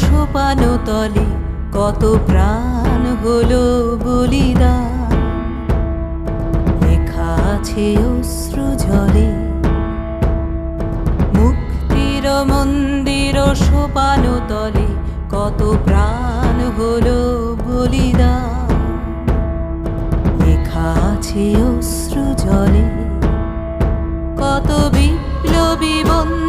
সোপানো তলে কত প্রাণ হলো বলিদান। লেখা আছে অশ্রু জলে মুক্তির মন্দির সোপানো তলে কত প্রাণ হলো বলিদান। লেখা আছে অশ্রু জলে কত বিপ্লবী বন্ধু